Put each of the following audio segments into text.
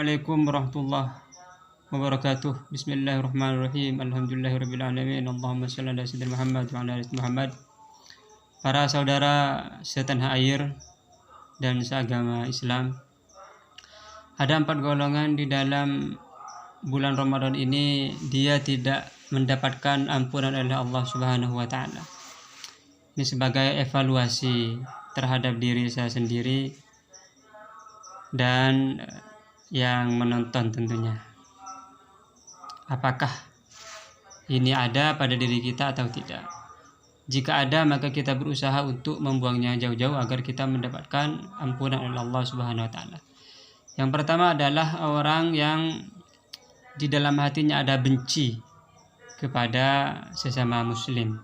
Assalamualaikum warahmatullahi wabarakatuh. Bismillahirrahmanirrahim. Alhamdulillahirabbil alamin. Allahumma shalli ala sayyidina Muhammad wa ala ali Muhammad. Para saudara setanah air dan seagama Islam, ada 4 golongan di dalam bulan Ramadan ini dia tidak mendapatkan ampunan oleh Allah Subhanahu wa taala. Ini sebagai evaluasi terhadap diri saya sendiri dan yang menonton tentunya. Apakah ini ada pada diri kita atau tidak? Jika ada, maka kita berusaha untuk membuangnya jauh-jauh agar kita mendapatkan ampunan oleh Allah Subhanahu wa taala. Yang pertama adalah orang yang di dalam hatinya ada benci kepada sesama muslim.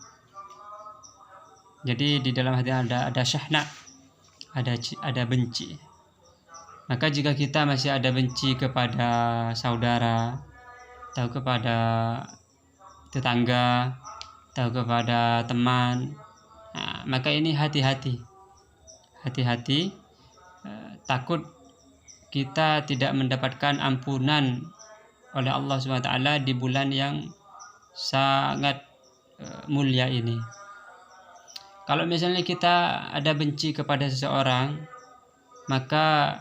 Jadi di dalam hati ada syahna, ada benci. Maka jika kita masih ada benci kepada saudara, atau kepada tetangga, atau kepada teman, maka ini hati-hati, takut kita tidak mendapatkan ampunan oleh Allah SWT di bulan yang sangat mulia ini. Kalau misalnya kita ada benci kepada seseorang, maka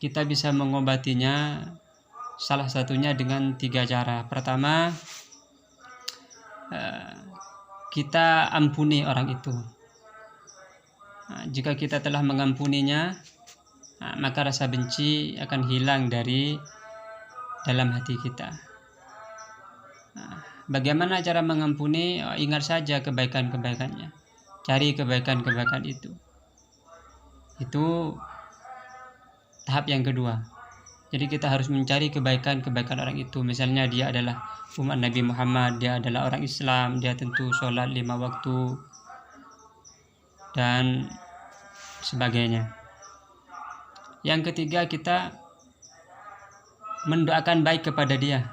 kita bisa mengobatinya salah satunya dengan 3 cara. Pertama, kita ampuni orang itu. Jika kita telah mengampuninya, maka rasa benci akan hilang dari dalam hati kita. Bagaimana cara mengampuni? Ingat saja kebaikan-kebaikannya. Cari kebaikan-kebaikan itu. Itu tahap yang kedua. Jadi kita harus mencari kebaikan-kebaikan orang itu. Misalnya dia adalah umat Nabi Muhammad, dia adalah orang Islam, dia tentu sholat 5 waktu dan sebagainya. Yang ketiga, kita mendoakan baik kepada dia.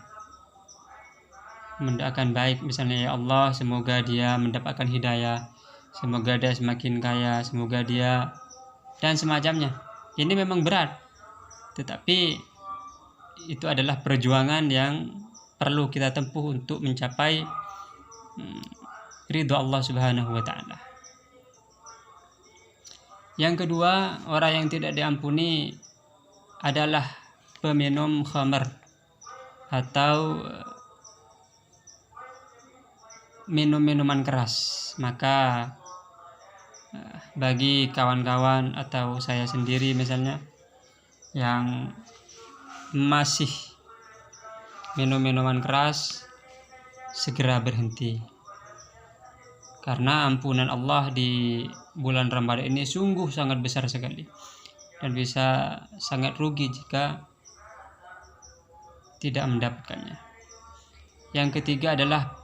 Mendoakan baik, misalnya ya Allah, semoga dia mendapatkan hidayah, semoga dia semakin kaya, semoga dia dan semacamnya. Ini memang berat, tetapi itu adalah perjuangan yang perlu kita tempuh untuk mencapai ridho Allah Subhanahu wa taala. Yang kedua, orang yang tidak diampuni adalah peminum khamar atau minum-minuman keras. Maka bagi kawan-kawan atau saya sendiri misalnya yang masih minum minuman keras, segera berhenti, karena ampunan Allah di bulan Ramadan ini sungguh sangat besar sekali dan bisa sangat rugi jika tidak mendapatkannya. Yang ketiga adalah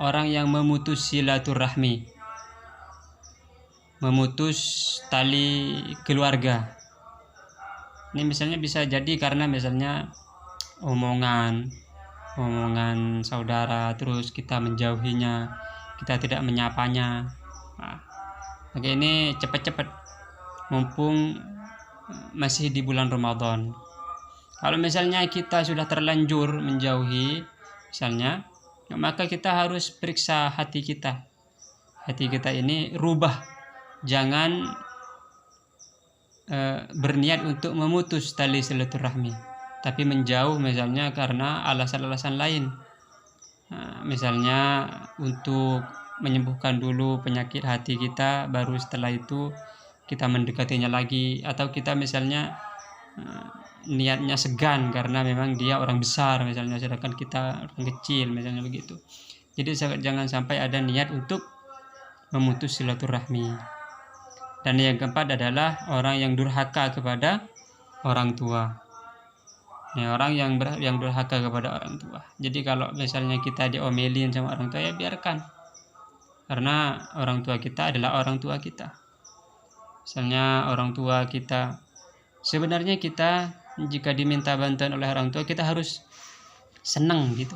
orang yang memutus silaturahmi, memutus tali keluarga. Ini misalnya bisa jadi karena misalnya omongan saudara, terus kita menjauhinya, kita tidak menyapanya. Maka ini cepat-cepat, mumpung masih di bulan Ramadan. Kalau misalnya kita sudah terlanjur menjauhi misalnya, maka kita harus periksa hati kita. Hati kita ini rubah, jangan berniat untuk memutus tali silaturahmi, tapi menjauh misalnya karena alasan-alasan lain. Misalnya untuk menyembuhkan dulu penyakit hati kita, baru setelah itu kita mendekatinya lagi. Atau kita misalnya niatnya segan karena memang dia orang besar misalnya, sedangkan kita orang kecil misalnya begitu. Jadi jangan sampai ada niat untuk memutus silaturahmi. Dan yang keempat adalah orang yang durhaka kepada orang tua. Orang yang durhaka kepada orang tua. Jadi kalau misalnya kita diomelin sama orang tua, ya biarkan, karena orang tua kita adalah orang tua kita. Misalnya orang tua kita, sebenarnya kita jika diminta bantuan oleh orang tua, kita harus senang gitu,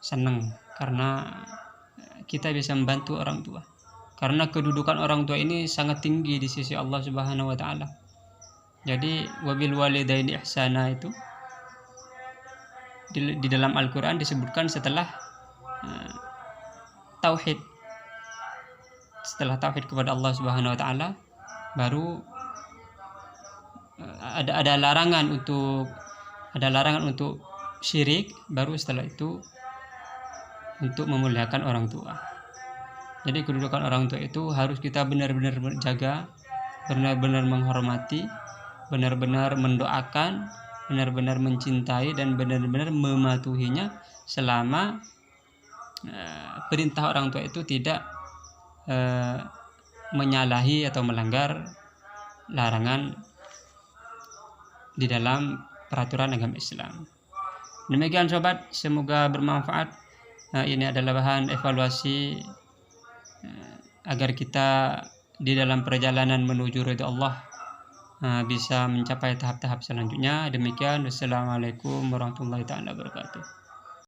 senang karena kita bisa membantu orang tua. Karena kedudukan orang tua ini sangat tinggi di sisi Allah Subhanahu wa taala. Jadi wabil walidaini ihsana itu di dalam Al-Quran disebutkan setelah tauhid. Setelah tauhid kepada Allah Subhanahu wa taala, baru ada larangan untuk syirik, baru setelah itu untuk memuliakan orang tua. Jadi kedudukan orang tua itu harus kita benar-benar jaga, benar-benar menghormati, benar-benar mendoakan, benar-benar mencintai, dan benar-benar mematuhinya selama perintah orang tua itu tidak menyalahi atau melanggar larangan di dalam peraturan agama Islam. Demikian sobat, semoga bermanfaat. Ini adalah bahan evaluasi agar kita di dalam perjalanan menuju ridha Allah bisa mencapai tahap-tahap selanjutnya. Demikian, wassalamualaikum warahmatullahi wabarakatuh.